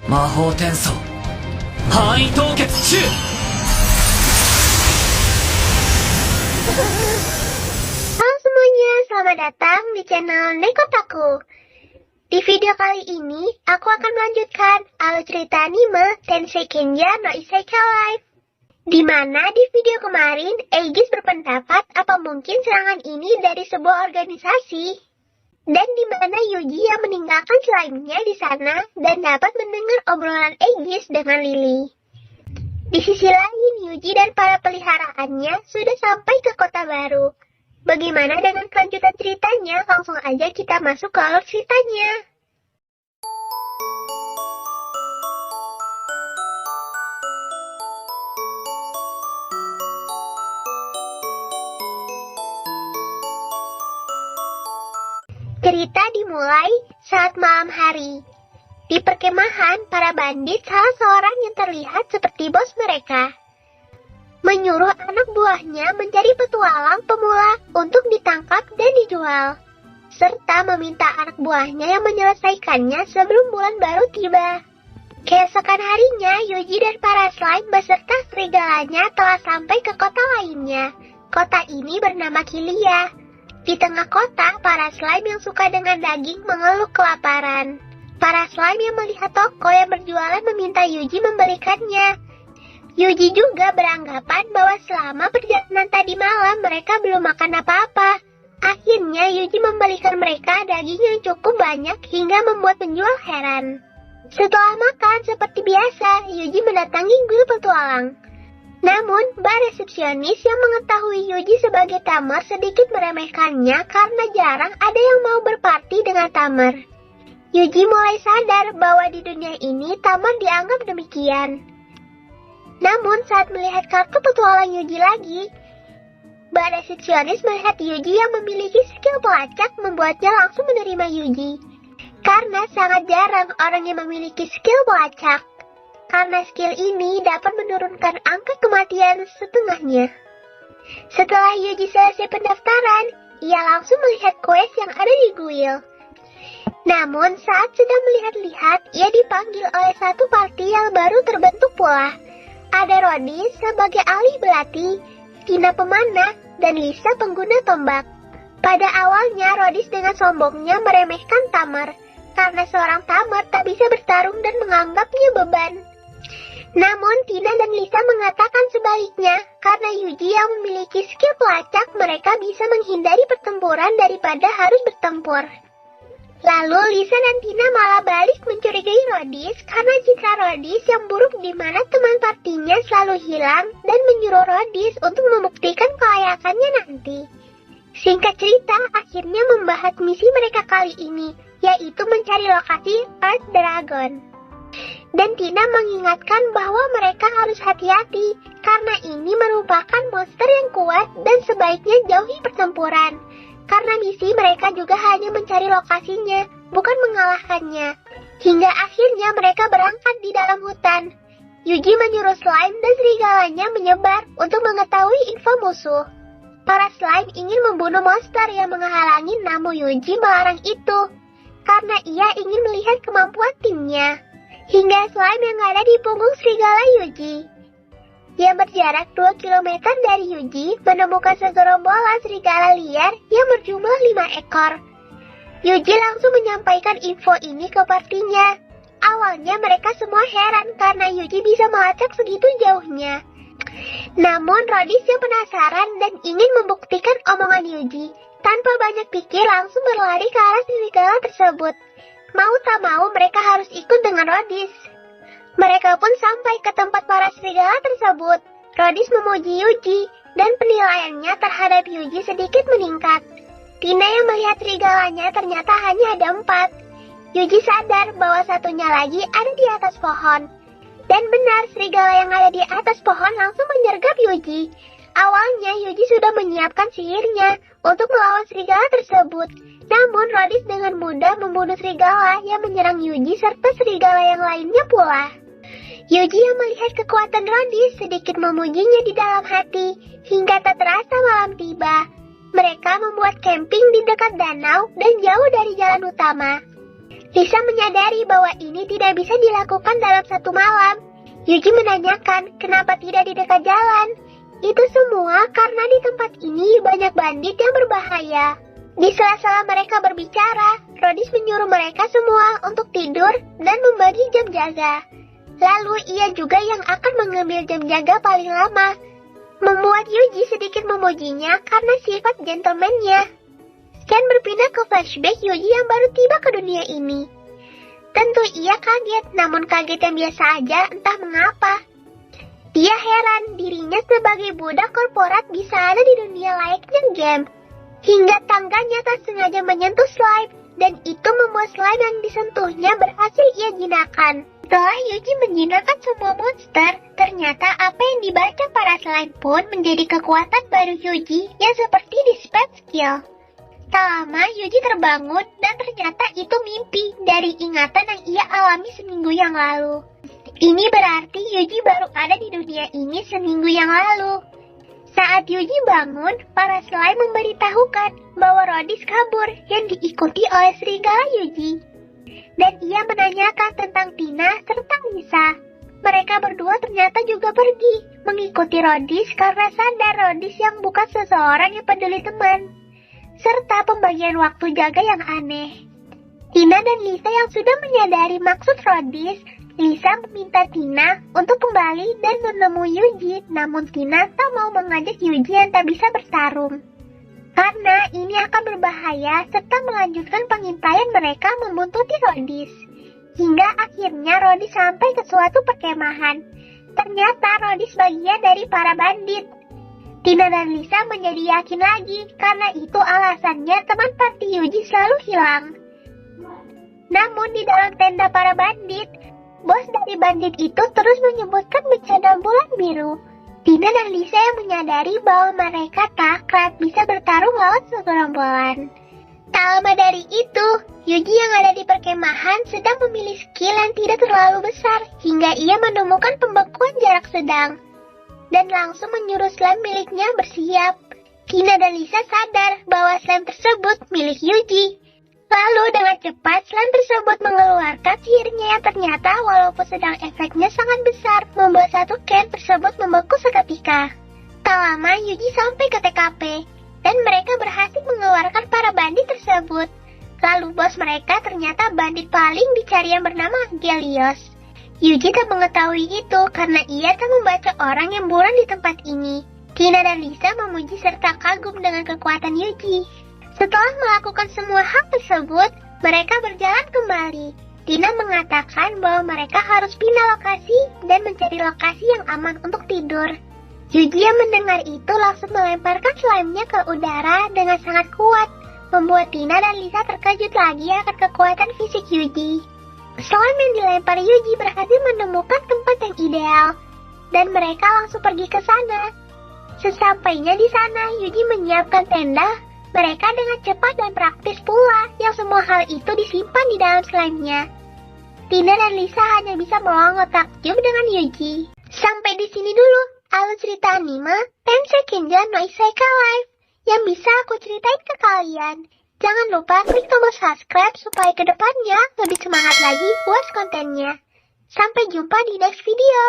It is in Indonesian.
魔法転送範囲凍結中。 Halo semuanya, selamat datang di channel Nekotaku. Di video kali ini, aku akan melanjutkan alur cerita anime Tensei Kenja no Isekai Life. Di mana di video kemarin, Aegis berpendapat apa mungkin serangan ini dari sebuah organisasi. Dan di mana Yuji yang meninggalkan slime-nya di sana dan dapat mendengar obrolan Aegis dengan Lily. Di sisi lain, Yuji dan para peliharaannya sudah sampai ke kota baru. Bagaimana dengan kelanjutan ceritanya? Langsung aja kita masuk ke alur ceritanya. Cerita dimulai saat malam hari. Di perkemahan, para bandit salah seorang yang terlihat seperti bos mereka menyuruh anak buahnya mencari petualang pemula untuk ditangkap dan dijual, serta meminta anak buahnya yang menyelesaikannya sebelum bulan baru tiba. Keesokan harinya, Yuji dan para slime beserta serigalanya telah sampai ke kota lainnya. Kota ini bernama Kilia. Di tengah kota, para slime yang suka dengan daging mengeluh kelaparan. Para slime yang melihat toko yang berjualan meminta Yuji membelikannya. Yuji juga beranggapan bahwa selama perjalanan tadi malam mereka belum makan apa-apa. Akhirnya Yuji membelikan mereka daging yang cukup banyak hingga membuat penjual heran. Setelah makan seperti biasa, Yuji mendatangi guru petualang. Namun, bar resepsionis yang mengetahui Yuji sebagai tamer sedikit meremehkannya karena jarang ada yang mau berparti dengan tamer. Yuji mulai sadar bahwa di dunia ini tamer dianggap demikian. Namun saat melihat kartu petualang Yuji lagi, bar resepsionis melihat Yuji yang memiliki skill pelacak membuatnya langsung menerima Yuji. Karena sangat jarang orang yang memiliki skill pelacak. Karena skill ini dapat menurunkan angka kematian setengahnya. Setelah Yuji selesai pendaftaran, ia langsung melihat quest yang ada di guild. Namun saat sedang melihat-lihat, ia dipanggil oleh satu party yang baru terbentuk pula. Ada Rodis sebagai ahli belati, Tina pemanah, dan Lisa pengguna tombak. Pada awalnya, Rodis dengan sombongnya meremehkan Tamer, karena seorang Tamer tak bisa bertarung dan menganggapnya beban. Namun, Tina dan Lisa mengatakan sebaliknya, karena Yuji yang memiliki skill pelacak, mereka bisa menghindari pertempuran daripada harus bertempur. Lalu Lisa dan Tina malah balik mencurigai Rodis karena citra Rodis yang buruk di mana teman partinya selalu hilang dan menyuruh Rodis untuk membuktikan kelayakannya nanti. Singkat cerita, akhirnya membahas misi mereka kali ini, yaitu mencari lokasi Earth Dragon. Dan Tina mengingatkan bahwa mereka harus hati-hati karena ini merupakan monster yang kuat dan sebaiknya jauhi pertempuran. Karena misi mereka juga hanya mencari lokasinya, bukan mengalahkannya. Hingga akhirnya mereka berangkat di dalam hutan. Yuji menyuruh slime dan serigalanya menyebar untuk mengetahui info musuh. Para slime ingin membunuh monster yang menghalangi, namun Yuji melarang itu. Karena ia ingin melihat kemampuan timnya. Hingga slime yang ada di punggung serigala Yuji, yang berjarak 2 km dari Yuji, menemukan segerombolan serigala liar yang berjumlah 5 ekor. Yuji langsung menyampaikan info ini ke partinya. Awalnya mereka semua heran karena Yuji bisa melacak segitu jauhnya. Namun Rodis yang penasaran dan ingin membuktikan omongan Yuji, tanpa banyak pikir langsung berlari ke arah serigala tersebut. Mau tak mau mereka harus ikut dengan Rodis. Mereka pun sampai ke tempat para serigala tersebut. Rodis memuji Yuji, dan penilaiannya terhadap Yuji sedikit meningkat. Tina yang melihat serigalanya ternyata hanya ada 4. Yuji sadar bahwa satunya lagi ada di atas pohon. Dan benar, serigala yang ada di atas pohon langsung menyergap Yuji. Awalnya Yuji sudah menyiapkan sihirnya untuk melawan serigala tersebut. Namun Rodis dengan mudah membunuh serigala yang menyerang Yuji serta serigala yang lainnya pula. Yuji yang melihat kekuatan Rodis sedikit memujinya di dalam hati, hingga tak terasa malam tiba. Mereka membuat camping di dekat danau dan jauh dari jalan utama. Lisa menyadari bahwa ini tidak bisa dilakukan dalam satu malam. Yuji menanyakan kenapa tidak di dekat jalan. Itu semua karena di tempat ini banyak bandit yang berbahaya. Di sela-sela mereka berbicara, Rodis menyuruh mereka semua untuk tidur dan membagi jam jaga. Lalu ia juga yang akan mengambil jam jaga paling lama, membuat Yuji sedikit memujinya karena sifat gentleman-nya. Ken berpindah ke flashback Yuji yang baru tiba ke dunia ini. Tentu ia kaget, namun kaget yang biasa aja entah mengapa. Dia heran dirinya sebagai budak korporat bisa ada di dunia layaknya game. Hingga tangganya tak sengaja menyentuh slime, dan itu membuat slime yang disentuhnya berhasil ia jinakan. Setelah Yuji menjinakkan semua monster, ternyata apa yang dibaca para slime pun menjadi kekuatan baru Yuji yang seperti di spell skill. Tak lama Yuji terbangun dan ternyata itu mimpi dari ingatan yang ia alami seminggu yang lalu. Ini berarti Yuji baru ada di dunia ini seminggu yang lalu. Saat Yuji bangun, para slime memberitahukan bahwa Rodis kabur yang diikuti oleh serigala Yuji. Dan ia menanyakan tentang Tina serta Lisa. Mereka berdua ternyata juga pergi mengikuti Rodis karena sadar Rodis yang bukan seseorang yang peduli teman. Serta pembagian waktu jaga yang aneh. Tina dan Lisa yang sudah menyadari maksud Rodis, Lisa meminta Tina untuk kembali dan menemui Yuji, namun Tina tak mau mengajak Yuji yang tak bisa bertarung. Karena ini akan berbahaya serta melanjutkan pengintaian mereka membuntuti Rodis. Hingga akhirnya Rodis sampai ke suatu perkemahan. Ternyata Rodis bagian dari para bandit. Tina dan Lisa menjadi yakin lagi karena itu alasannya teman party Yuji selalu hilang. Namun di dalam tenda para bandit, bos dari bandit itu terus menyebutkan bencana bulan biru. Tina dan Lisa yang menyadari bahwa mereka tak akrab bisa bertarung lawan segerombolan. Tak lama dari itu, Yuji yang ada di perkemahan sedang memilih skill yang tidak terlalu besar hingga ia menemukan pembekuan jarak sedang. Dan langsung menyuruh slime miliknya bersiap. Tina dan Lisa sadar bahwa slime tersebut milik Yuji. Lalu dengan cepat slime tersebut mengeluarkan sihirnya yang ternyata walaupun sedang efeknya sangat besar, membuat satu Ken tersebut membeku seketika. Tak lama Yuji sampai ke TKP, dan mereka berhasil mengeluarkan para bandit tersebut. Lalu bos mereka ternyata bandit paling dicari yang bernama Gelios. Yuji tak mengetahui itu karena ia tak membaca orang yang buron di tempat ini. Tina dan Lisa memuji serta kagum dengan kekuatan Yuji. Setelah melakukan semua hal tersebut, mereka berjalan kembali. Tina mengatakan bahwa mereka harus pindah lokasi dan mencari lokasi yang aman untuk tidur. Yuji yang mendengar itu langsung melemparkan slime-nya ke udara dengan sangat kuat, membuat Tina dan Lisa terkejut lagi akan kekuatan fisik Yuji. Slime yang dilempar Yuji berhasil menemukan tempat yang ideal, dan mereka langsung pergi ke sana. Sesampainya di sana, Yuji menyiapkan tenda. Mereka dengan cepat dan praktis pula, yang semua hal itu disimpan di dalam slime-nya. Tina dan Lisa hanya bisa melongo takjub dengan Yuji. Sampai di sini dulu alur cerita anime Tensei Kinja no Isekai Live yang bisa aku ceritain ke kalian. Jangan lupa klik tombol subscribe supaya kedepannya lebih semangat lagi buat kontennya. Sampai jumpa di next video.